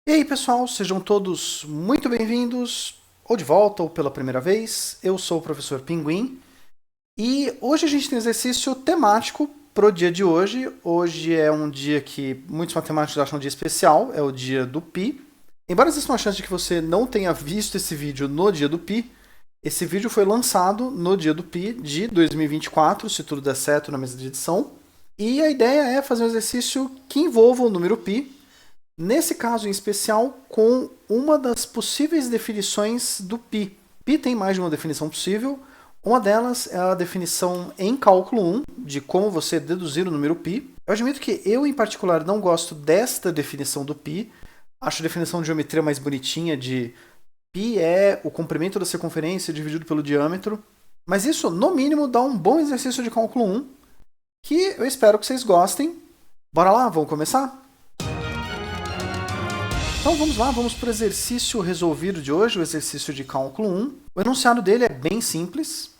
E aí, pessoal, sejam todos muito bem-vindos, ou de volta, ou pela primeira vez. Eu sou o professor Pinguim e hoje a gente tem um exercício temático para o dia de hoje. Hoje é um dia que muitos matemáticos acham um dia especial, é o dia do Pi. Embora exista uma chance de que você não tenha visto esse vídeo no dia do Pi, esse vídeo foi lançado no dia do Pi de 2024, se tudo der certo na mesa de edição. E a ideia é fazer um exercício que envolva o número Pi. Nesse caso em especial, com uma das possíveis definições do π. Π tem mais de uma definição possível. Uma delas é a definição em cálculo 1, de como você deduzir o número π. Eu admito que eu, em particular, não gosto desta definição do π. Acho a definição de geometria mais bonitinha de π é o comprimento da circunferência dividido pelo diâmetro. Mas isso, no mínimo, dá um bom exercício de cálculo 1, que eu espero que vocês gostem. Bora lá, vamos começar? Então vamos lá, vamos para o exercício resolvido de hoje, o exercício de cálculo 1. O enunciado dele é bem simples.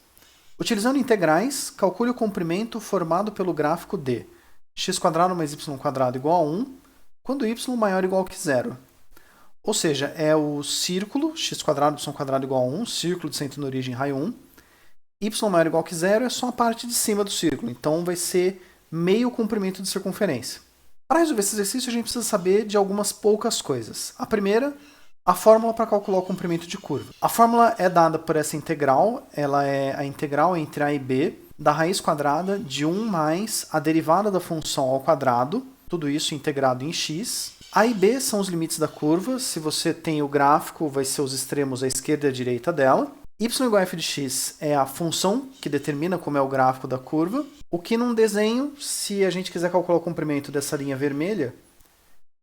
Utilizando integrais, calcule o comprimento formado pelo gráfico de x² mais y² igual a 1, quando y maior ou igual que zero. Ou seja, é o círculo x² y² igual a 1, círculo de centro na origem, raio 1. Y maior ou igual que zero é só a parte de cima do círculo, então vai ser meio comprimento de circunferência. Para resolver esse exercício, a gente precisa saber de algumas poucas coisas. A primeira, a fórmula para calcular o comprimento de curva. A fórmula é dada por essa integral, ela é a integral entre a e b da raiz quadrada de 1 mais a derivada da função ao quadrado, tudo isso integrado em x. A e b são os limites da curva, se você tem o gráfico, vai ser os extremos à esquerda e à direita dela. Y igual a f de x é a função que determina como é o gráfico da curva. O que num desenho, se a gente quiser calcular o comprimento dessa linha vermelha,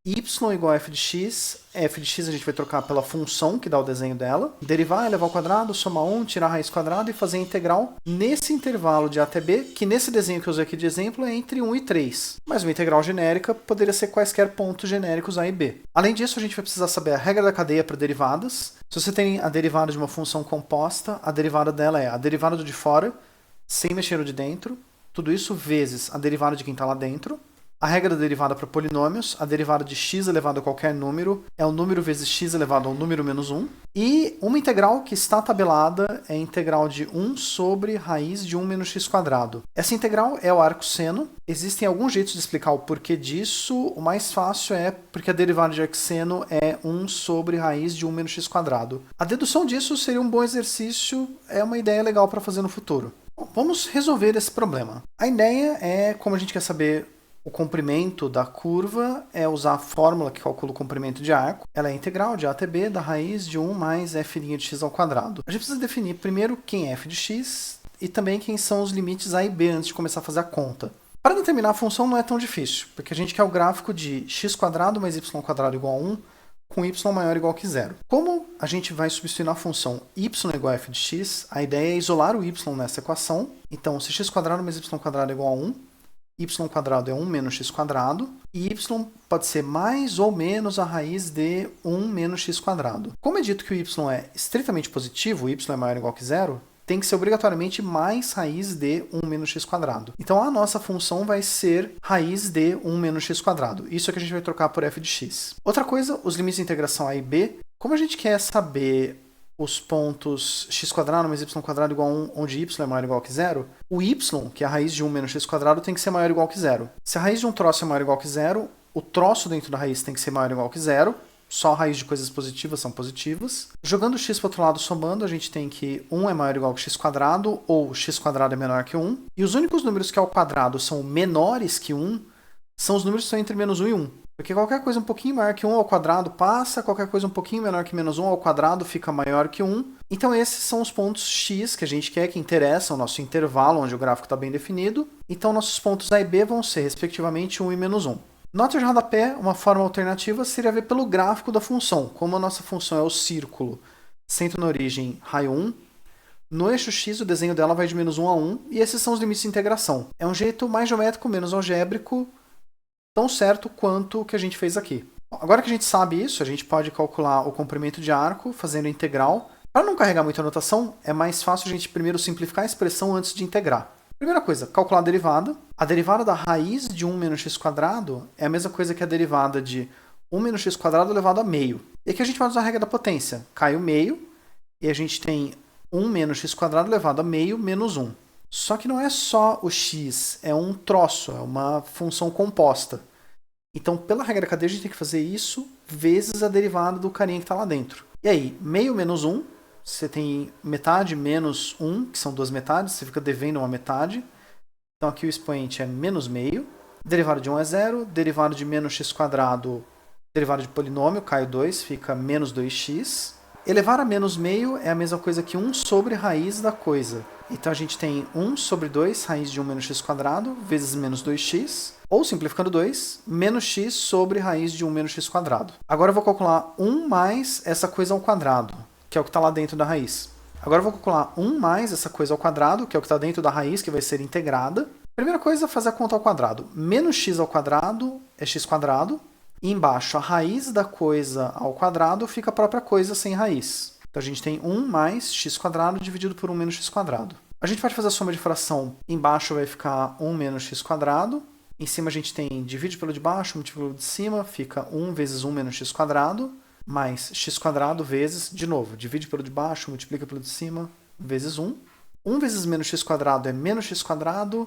y igual a f de x a gente vai trocar pela função que dá o desenho dela, derivar, elevar ao quadrado, somar 1, tirar a raiz quadrada e fazer a integral nesse intervalo de a até b, que nesse desenho que eu usei aqui de exemplo é entre 1 e 3. Mas uma integral genérica poderia ser quaisquer pontos genéricos a e b. Além disso, a gente vai precisar saber a regra da cadeia para derivadas. Se você tem a derivada de uma função composta, a derivada dela é a derivada do de fora, sem mexer no de dentro, tudo isso vezes a derivada de quem está lá dentro. A regra da derivada para polinômios, a derivada de x elevado a qualquer número é o número vezes x elevado ao número menos 1. E uma integral que está tabelada é a integral de 1 sobre raiz de 1 menos x². Essa integral é o arcosseno. Existem alguns jeitos de explicar o porquê disso. O mais fácil é porque a derivada de arcosseno é 1 sobre raiz de 1 menos x². A dedução disso seria um bom exercício, é uma ideia legal para fazer no futuro. Bom, vamos resolver esse problema. A ideia é, como a gente quer saber o comprimento da curva, é usar a fórmula que calcula o comprimento de arco. Ela é integral de a até b da raiz de 1 mais f' de x ao quadrado. A gente precisa definir primeiro quem é f de x e também quem são os limites a e b antes de começar a fazer a conta. Para determinar a função não é tão difícil, porque a gente quer o gráfico de x² mais y² igual a 1 com y maior ou igual que zero. Como a gente vai substituir na função y igual a f de x, a ideia é isolar o y nessa equação. Então, se x² mais y² é igual a 1, y² é 1 menos x², e y pode ser mais ou menos a raiz de 1 menos x². Como é dito que o y é estritamente positivo, y é maior ou igual que zero, tem que ser obrigatoriamente mais raiz de 1 menos x². Então a nossa função vai ser raiz de 1 menos x². Isso é que a gente vai trocar por f de x. Outra coisa, os limites de integração a e b. Como a gente quer saber os pontos x² mais y² igual a 1, onde y é maior ou igual que zero, o y, que é a raiz de 1 menos x², tem que ser maior ou igual que zero. Se a raiz de um troço é maior ou igual que zero, o troço dentro da raiz tem que ser maior ou igual que zero. Só a raiz de coisas positivas são positivas. Jogando x para o outro lado somando, a gente tem que 1 é maior ou igual que x² ou x² é menor que 1. E os únicos números que ao quadrado são menores que 1 são os números que estão entre menos 1 e 1. Porque qualquer coisa um pouquinho maior que 1 ao quadrado passa, qualquer coisa um pouquinho menor que menos 1 ao quadrado fica maior que 1. Então esses são os pontos x que a gente quer, que interessam, o nosso intervalo onde o gráfico está bem definido. Então nossos pontos a e b vão ser respectivamente 1 e menos 1. Nota de rodapé, uma forma alternativa seria ver pelo gráfico da função. Como a nossa função é o círculo, centro na origem, raio 1, no eixo x o desenho dela vai de menos 1 a 1, e esses são os limites de integração. É um jeito mais geométrico, menos algébrico, tão certo quanto o que a gente fez aqui. Agora que a gente sabe isso, a gente pode calcular o comprimento de arco fazendo integral. Para não carregar muita notação, é mais fácil a gente primeiro simplificar a expressão antes de integrar. Primeira coisa, calcular a derivada. A derivada da raiz de 1 menos x² é a mesma coisa que a derivada de 1 menos x quadrado elevado a meio. E aqui a gente vai usar a regra da potência. Cai o meio, e a gente tem 1 menos x quadrado elevado a meio menos 1. Só que não é só o x, é um troço, é uma função composta. Então, pela regra da cadeia, a gente tem que fazer isso vezes a derivada do carinha que está lá dentro. E aí, meio menos 1, você tem metade menos 1, que são duas metades, você fica devendo uma metade. Então aqui o expoente é menos meio. Derivada de 1 é 0, derivada de menos x quadrado, derivada de polinômio, cai o 2, fica menos 2x. Elevar a menos meio é a mesma coisa que 1 sobre raiz da coisa. Então a gente tem 1 sobre 2, raiz de 1 menos x quadrado, vezes menos 2x. Ou, simplificando 2, menos x sobre raiz de 1 menos x quadrado. Agora eu vou calcular 1 mais essa coisa ao quadrado, que é o que está lá dentro da raiz. Agora eu vou calcular 1 mais essa coisa ao quadrado, que é o que está dentro da raiz, que vai ser integrada. Primeira coisa é fazer a conta ao quadrado. Menos x ao quadrado é x quadrado. E embaixo, a raiz da coisa ao quadrado fica a própria coisa sem raiz. Então a gente tem 1 mais x quadrado dividido por 1 menos x quadrado. A gente pode fazer a soma de fração. Embaixo vai ficar 1 menos x quadrado. Em cima a gente tem divide pelo de baixo, multiplica pelo de cima, fica 1 vezes 1 menos x quadrado, mais x quadrado vezes, de novo, divide pelo de baixo, multiplica pelo de cima, vezes 1. 1 vezes menos x quadrado é menos x quadrado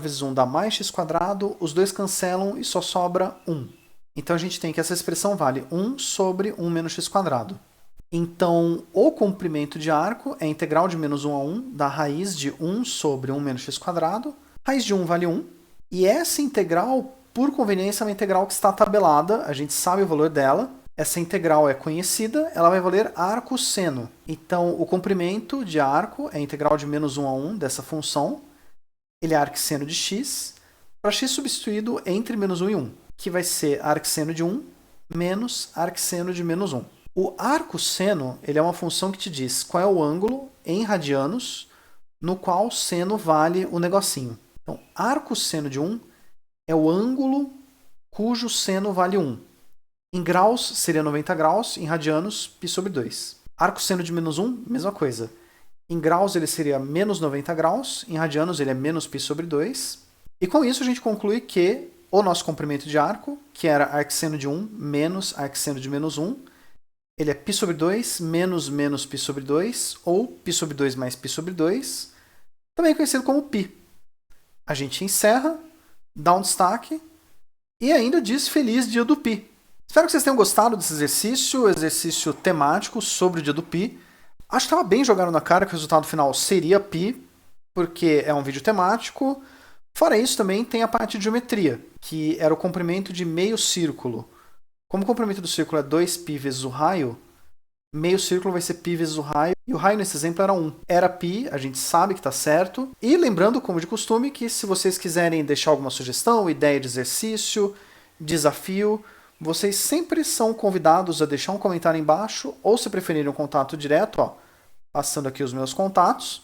vezes 1 dá mais x quadrado, os dois cancelam e só sobra 1. Então a gente tem que essa expressão vale 1 sobre 1 menos x quadrado. Então o comprimento de arco é a integral de menos 1 a 1 da raiz de 1 sobre 1 menos x quadrado. Raiz de 1 vale 1. E essa integral, por conveniência, é uma integral que está tabelada, a gente sabe o valor dela. Essa integral é conhecida, ela vai valer arco seno. Então o comprimento de arco é a integral de menos 1 a 1 dessa função. Ele é arcseno de x, para x substituído entre menos 1 e 1, que vai ser arcseno de 1 menos arcseno de menos 1. O arcosseno ele é uma função que te diz qual é o ângulo em radianos no qual seno vale o negocinho. Então, arcosseno de 1 é o ângulo cujo seno vale 1. Em graus seria 90 graus, em radianos, π sobre 2. Arcosseno de menos 1, mesma coisa. Em graus ele seria menos 90 graus, em radianos ele é menos π sobre 2. E com isso a gente conclui que o nosso comprimento de arco, que era arcseno de 1 menos arcseno de menos 1, ele é π sobre 2 menos menos π sobre 2, ou π sobre 2 mais π sobre 2, também conhecido como π. A gente encerra, dá um destaque e ainda diz feliz dia do π. Espero que vocês tenham gostado desse exercício temático sobre o dia do π. Acho que estava bem jogado na cara que o resultado final seria π, porque é um vídeo temático. Fora isso, também tem a parte de geometria, que era o comprimento de meio círculo. Como o comprimento do círculo é 2π vezes o raio, meio círculo vai ser π vezes o raio, e o raio nesse exemplo era 1. Era π, a gente sabe que está certo. E lembrando, como de costume, que se vocês quiserem deixar alguma sugestão, ideia de exercício, desafio, vocês sempre são convidados a deixar um comentário embaixo, ou se preferirem um contato direto, passando aqui os meus contatos.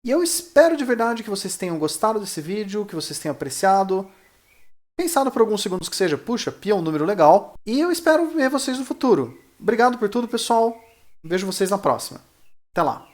E eu espero de verdade que vocês tenham gostado desse vídeo, que vocês tenham apreciado, pensado por alguns segundos que seja, puxa, π é um número legal, e eu espero ver vocês no futuro. Obrigado por tudo, pessoal. Vejo vocês na próxima. Até lá.